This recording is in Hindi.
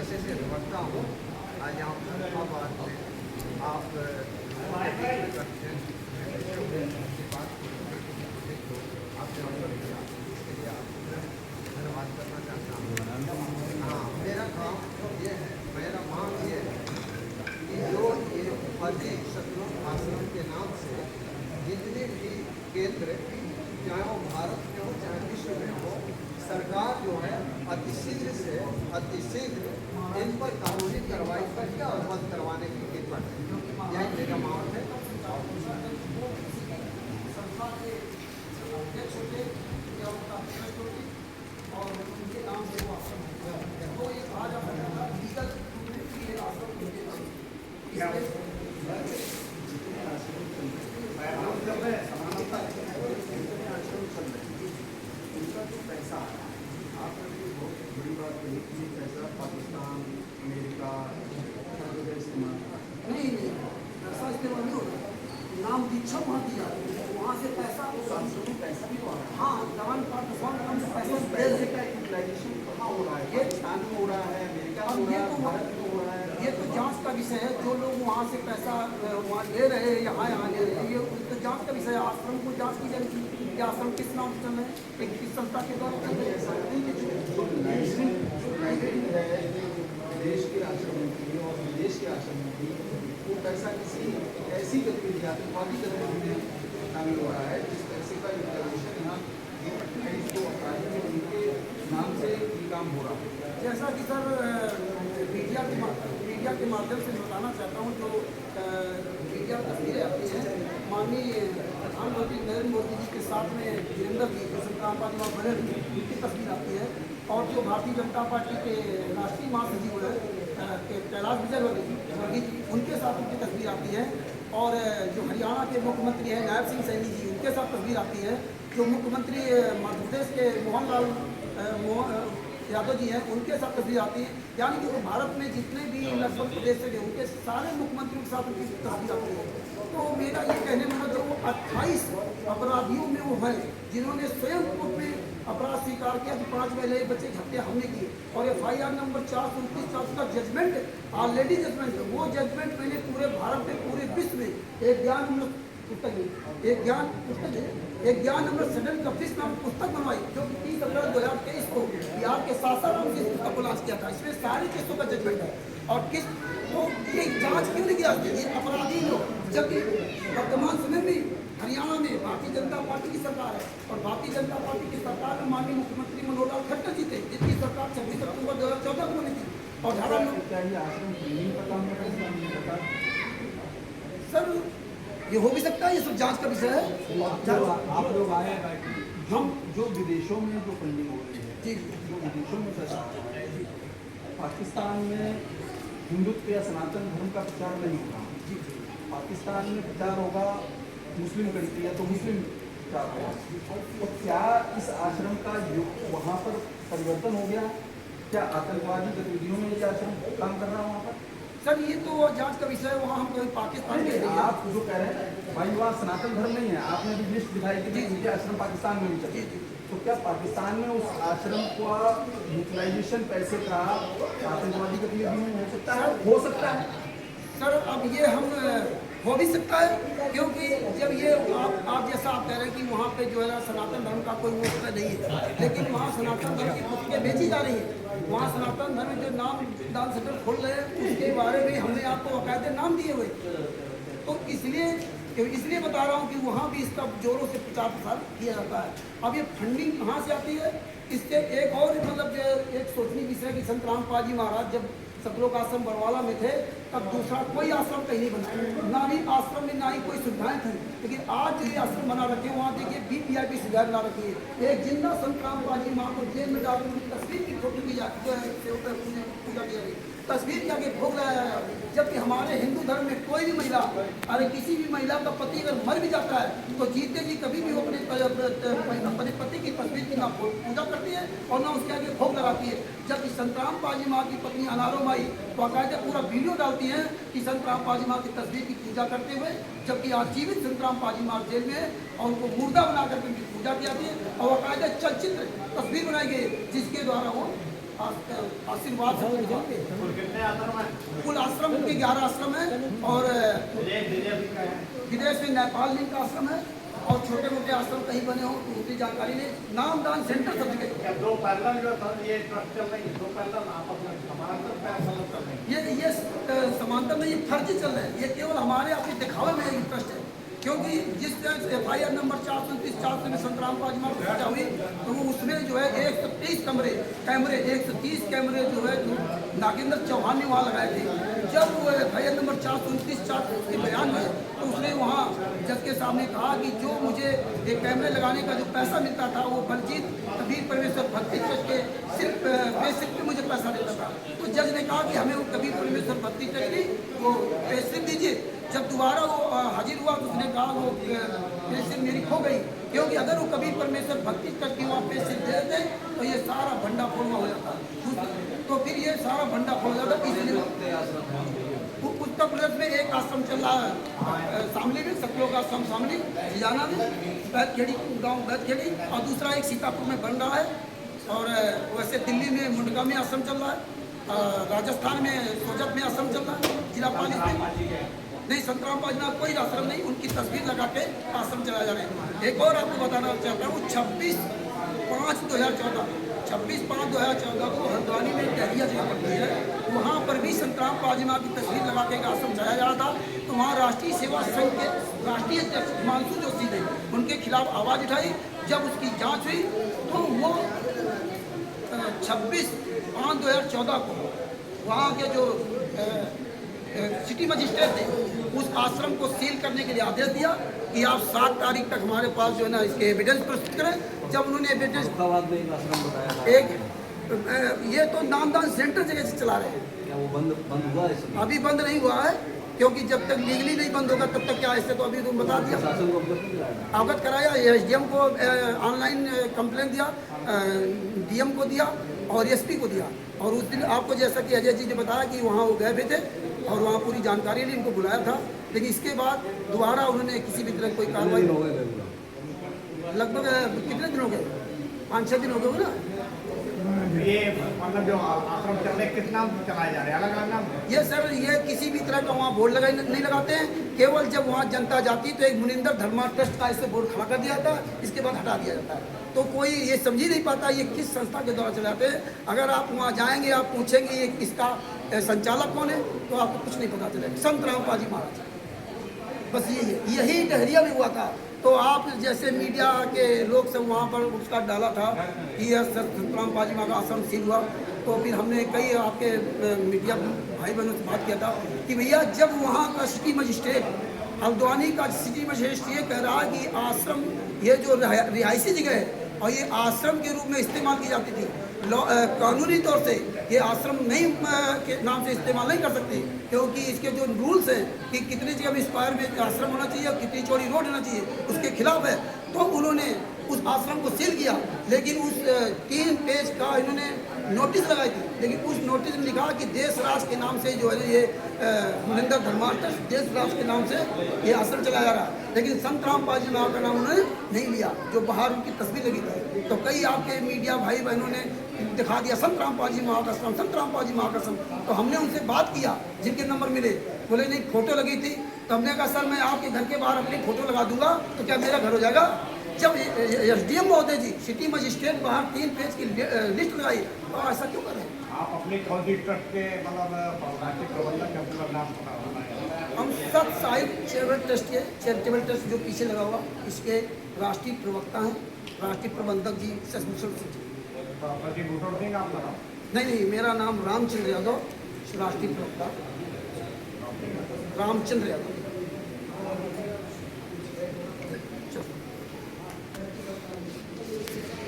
पेशे से निपटता हूँ। आज यहाँ फैसलाबाद में आप करते हैं बात तो आपसे इसके लिए आपको धन्यवाद करना चाहता हूँ। हाँ, मेरा काम ये है, मेरा मांग ये है कि जो ये फर्जी सतलोक आश्रम के नाम से जितने भी केंद्र, चाहे वो भारत में हो चाहे विश्व में हो, सरकार जो है अतिशीघ्र से अतिशीघ्र इन पर कानूनी कार्रवाई करके और बंद करवाने की कृपा करें। यही मेरा मांग है। और उनके नाम से वो आश्रम तो ये कहा जा सकता है लीगल ये आश्रम उनका जो पैसा है, आपने बहुत बड़ी बात कही कि पैसा पाकिस्तान, अमेरिका इस्तेमाल नहीं पैसा इस्तेमाल नहीं होता। नाम दीक्षा वहाँ दिया, वहाँ से पैसा पैसा भी हो रहा है। हाँ, जवान पाकिस्तान से पैसा का यूटिलाइजेशन कहाँ हो रहा है? ये पाकिस्तान में हो रहा है, अमेरिका में हो रहा है, भारत में हो रहा है। ये तो जांच का विषय है। जो लोग वहाँ से पैसा वहाँ ले रहे हैं, यहाँ ले रहे हैं, ये तो जांच का विषय है। आश्रम को जांच की जाएगी कि आश्रम किस नाम से चल रहे हैं, एक किस संस्था के द्वारा चल रहे हैं। देश के आश्रम की और विदेश के आश्रम की वो पैसा किसी ऐसी गतिविधि आतंकवादी गतिविधि में शामिल हो रहा है जिस पैसे का यूटिलाइजेशन यहाँ अपराधियों उनके नाम से ये काम हो रहा है। जैसा कि सर मीडिया के माध्यम से बताना चाहता हूँ, जो मीडिया तस्वीरें आती हैं माननीय प्रधानमंत्री नरेंद्र मोदी जी के साथ में वीरेंद्र जी जो संक्रांत पालीवाल बने उनकी तस्वीर आती है, और जो भारतीय जनता पार्टी के राष्ट्रीय महासचिव है कैलाश विजयवर्गीय जी उनके साथ उनकी तस्वीर आती है, और जो हरियाणा के मुख्यमंत्री हैं नायब सिंह सैनी जी उनके साथ तस्वीर आती है, जो मुख्यमंत्री मध्य प्रदेश के मोहन यादव जी हैं उनके साथ तस्वीर आती है। यानी कि भारत में जितने भी लगभग प्रदेश से उनके सारे मुख्यमंत्रियों के साथ उनकी तस्वीर आती है। तो मेरा ये कहने में जो 28 अपराधियों में वो है जिन्होंने स्वयं कोर्ट में अपराध स्वीकार किया कि 5 महिला बच्चे हत्या हमने की, और FIR नंबर 429 का जजमेंट ऑलरेडी जजमेंट है। वो जजमेंट मैंने पूरे भारत में पूरे विश्व में एक ज्ञान नंबर सडन का फिश नाम पुस्तक बनवाई, जो कि 30 अप्रैल 2023 को बिहार के सासाराम से इस पुस्तक को लॉन्च किया था। इसमें सारी किस्तों का जजमेंट है। और किस तो ये जांच क्यों नहीं किया ये अपराधी लोग, जबकि वर्तमान समय में हरियाणा में भारतीय जनता पार्टी की सरकार है, और भारतीय जनता पार्टी की सरकार में माननीय मुख्यमंत्री मनोहर लाल खट्टर जी थे, जिनकी सरकार 26 अक्टूबर 2014 को बनी थी। और सर ये हो भी सकता है, ये सब जांच का विषय है। आप लोग आए हम जो विदेशों में जो फंडिंग हो रही है, जी जो विदेशों में पैसा आ रहा है, पाकिस्तान में हिंदुत्व या सनातन धर्म का प्रचार नहीं होगा। जी पाकिस्तान में प्रचार होगा मुस्लिम कंट्री है तो मुस्लिम प्रचार होगा। तो क्या इस आश्रम का वहाँ पर परिवर्तन हो गया? क्या आतंकवादी गतिविधियों में ये आश्रम काम कर रहा है वहाँ पर? सर ये तो जांच का विषय है, वहाँ हम कोई पाकिस्तान के आप जो कह रहे हैं भाई वहाँ सनातन धर्म नहीं है, आपने भी लिस्ट दिखाई कि इनके आश्रम पाकिस्तान में भी चले। तो क्या पाकिस्तान में उस आश्रम का यूटिलाइजेशन पैसे का आतंकवादी गतिविधि में हो सकता है? हो सकता है सर। अब ये हम हो भी सकता है, क्योंकि जब ये आप जैसा आप कह रहे हैं कि वहाँ पे जो है सनातन धर्म का कोई वो नहीं है, लेकिन वहाँ सनातन धर्म की पुस्तकें बेची जा रही हैं। वहाँ सनातन धर्म जो नाम दान सेंटर खोल रहे हैं उसके बारे में हमने आपको बाकायदे नाम दिए हुए, तो इसलिए बता रहा हूँ कि वहाँ भी इसका जोरों से प्रचार प्रसार किया जाता है। अब ये फंडिंग कहाँ से आती है, इससे एक और मतलब जो एक सोचने की विषय कि संत रामपाल जी महाराज जब सतलोक आश्रम बरवाला में थे तब दूसरा कोई आश्रम कहीं नहीं बना, ना ही आश्रम में ना ही कोई सुविधाएं थी। लेकिन आज जो ये आश्रम बना रखे हैं वहाँ देखिए VIP सुविधा बना रखी है। एक जिंदा संत रामपाल जी माँ को जेल में डाल उनकी तस्वीर की फोटो की जो है पूजा की गई, तस्वीर के आगे भोग लगाया गया। जबकि हमारे हिंदू धर्म में कोई भी महिला, अरे किसी भी महिला का पति अगर मर भी जाता है तो जीते जी कभी भी वो अपने पति की तस्वीर की ना पूजा करती है और ना उसके आगे भोग लगाती है। जबकि संत रामपाल जी माँ की पत्नी अनारो माई बाकायदा पूरा वीडियो डालती हैं कि संत रामपाल जी माँ की तस्वीर की पूजा करते हुए, जबकि आज जीवित संत रामपाल जी माँ जेल में है और उनको मुर्दा बना करके उनकी पूजा की जाती है और बाकायदा चलचित्र तस्वीर बनाई गई जिसके द्वारा वो आशीर्वाद से कितने आश्रम है? कुल आश्रम के 11 आश्रम है और विदेश में नेपाल लिंक आश्रम है और छोटे मोटे आश्रम कहीं बने हो तो उनकी जानकारी नहीं। नामदान सेंटर सब जगह क्या दो पैरेलल जो था ये ट्रस्ट चल रही है, दो पैरेलल आप अपना समानांतर पैरेलल चल रही है। ये समांतर में ये फर्जी चल रहा है। ये केवल हमारे आपके दिखावे में इंटरेस्ट है, क्योंकि जिस FIR नंबर 429 में संतराम पाजमा की सजा हुई तो वो उसमें जो है 130 कैमरे 130 कैमरे जो है नागेंद्र चौहान ने वहाँ लगाए थे। जब वो FIR नंबर 429 के बयान में तो उसने वहाँ जज के सामने कहा कि जो मुझे ये कैमरे लगाने का जो पैसा मिलता था वो बलजीत कबीर परमेश्वर भक्ति ट्रस्ट के सिर्फ बेसिक पे मुझे पैसा देता था। तो जज ने कहा कि हमें वो कबीर परमेश्वर भक्ति ट्रस्ट की वो पैसे दीजिए। जब दोबारा वो हाजिर हुआ तो उसने कहा वो पैसे मेरी खो गई, क्योंकि अगर वो कबीर परमेश्वर भक्ति ट्रस्ट की वहाँ पैसे दे देते तो ये सारा भंडा फोड़ना हो जाता, तो फिर ये सारा भंडा फोड़ जाता। इसलिए उत्तर प्रदेश में एक आश्रम चल रहा है शामली में, सतलोक आश्रम शामली जियाना में, बैतखेड़ी गाँव बैतखेड़ी, और दूसरा एक सीतापुर में बन रहा है। और वैसे दिल्ली में मुंडका में आश्रम चल रहा है, राजस्थान में सोजत में आश्रम चल रहा है, जिला पाली में नहीं। संतराम पाजमा कोई आश्रम नहीं, उनकी तस्वीर लगा के आश्रम चला जा रहा है। एक और आपको बताना चाहता हूँ 26/5/2014 को हल्द्वानी में डहरिया जगह पड़ती है, वहाँ पर भी संतराम पाजमा की तस्वीर लगा के एक आश्रम चलाया जा रहा था। तो वहाँ राष्ट्रीय सेवा संघ के राष्ट्रीय अध्यक्ष हिमांशु जोशी ने उनके खिलाफ आवाज़ उठाई। जब उसकी जांच हुई तो वो 26/5/2014 को वहाँ के जो सिटी मजिस्ट्रेट थे उस आश्रम को सील करने के लिए आदेश दिया कि आप 7 तारीख तक हमारे पास जो है ना इसके एविडेंस प्रस्तुत करें। जब उन्होंने एविडेंस एक ये तो नामदान सेंटर जगह से चला रहे हैं, क्या वो बंद हुआ है? अभी बंद नहीं हुआ है, क्योंकि जब तक लीगली नहीं बंद होगा तब तक क्या, ऐसे तो अभी तुम बता दिया, अवगत कराया। SDM को ऑनलाइन कंप्लेंट दिया, DM को दिया और SP को दिया। और उस दिन आपको जैसा कि अजय जी ने बताया कि वहाँ वो गए भी थे और वहाँ पूरी जानकारी ली, उनको बुलाया था। लेकिन इसके बाद दोबारा उन्होंने किसी भी तरह कोई कार्रवाई, लगभग कितने दिन हो गए, 5-6 दिन हो गए ना। ये मतलब जो आश्रम चल रहे किस नाम से चलाए जा रहे हैं, अलग अलग नाम? ये सर ये किसी भी तरह का वहाँ बोर्ड लगाई नहीं लगाते हैं, केवल जब वहाँ जनता जाती तो एक मुनिंदर धर्मा ट्रस्ट का ऐसे बोर्ड खड़ा कर दिया जाता है, इसके बाद हटा दिया जाता है। तो कोई ये समझ ही नहीं पाता ये किस संस्था के द्वारा चलाते हैं। अगर आप वहाँ जाएंगे, आप पूछेंगे ये किसका संचालक कौन है, तो आपको कुछ नहीं पता चलेगा। संत रामपाल जी महाराज, बस यही डहरिया में हुआ था। तो आप जैसे मीडिया के लोग सब वहाँ पर उसका डाला था कि यह संतराम पाजी माँ का आश्रम सील हुआ, तो फिर हमने कई आपके मीडिया भाई बहनों से बात किया था कि भैया जब वहाँ का सिटी मजिस्ट्रेट हल्द्वानी का सिटी मजिस्ट्रेट ये कह रहा है कि आश्रम ये जो रिहायशी जगह है और ये आश्रम के रूप में इस्तेमाल की जाती थी, कानूनी तौर से ये आश्रम नहीं के नाम से इस्तेमाल नहीं कर सकते, क्योंकि इसके जो रूल्स हैं कि कितनी जगह में स्क्वायर में आश्रम होना चाहिए और कितनी चौड़ी रोड होना चाहिए, उसके खिलाफ है। तो उन्होंने उस आश्रम को सील किया, लेकिन उस 3 पेज का इन्होंने नोटिस लगाई थी, लेकिन उस नोटिस में लिखा कि देश राज के नाम से जो है ये मुनिंदर धर्मार्थ ट्रस्ट देश राज के नाम से ये आश्रम चलाया जा रहा है, लेकिन संत रामपाल जी महाराज का नाम उन्होंने नहीं लिया, जो बाहर उनकी तस्वीर लगी थी। तो कई आपके मीडिया भाई बहनों ने दिखा दिया संत रामपाल जी महाराज आश्रम, संत रामपाल जी महाराज आश्रम। तो हमने उनसे बात किया, जिनके नंबर मिले, बोले नहीं फोटो लगी थी। तो हमने कहा सर मैं आपके घर के बाहर अपनी फोटो लगा दूंगा तो क्या मेरा घर हो जाएगा? जब SDM महोदय जी सिटी मजिस्ट्रेट बाहर 3 पेज की लिस्ट लगाई, तो ऐसा क्यों करें? आप अपने कौन ट्रस्ट के मतलब राष्ट्रीय प्रबंधक का पूरा नाम पता होना है? हम सत साहिब चैरिटेबल ट्रस्ट के चैरिटेबल ट्रस्ट जो पीछे लगा हुआ, इसके राष्ट्रीय प्रवक्ता हैं राष्ट्रीय प्रबंधक जी शशिभूषण सिंह जी। शशिभूषण सिंह आपका नाम? नहीं, मेरा नाम रामचंद्र यादव, राष्ट्रीय प्रवक्ता रामचंद्र यादव।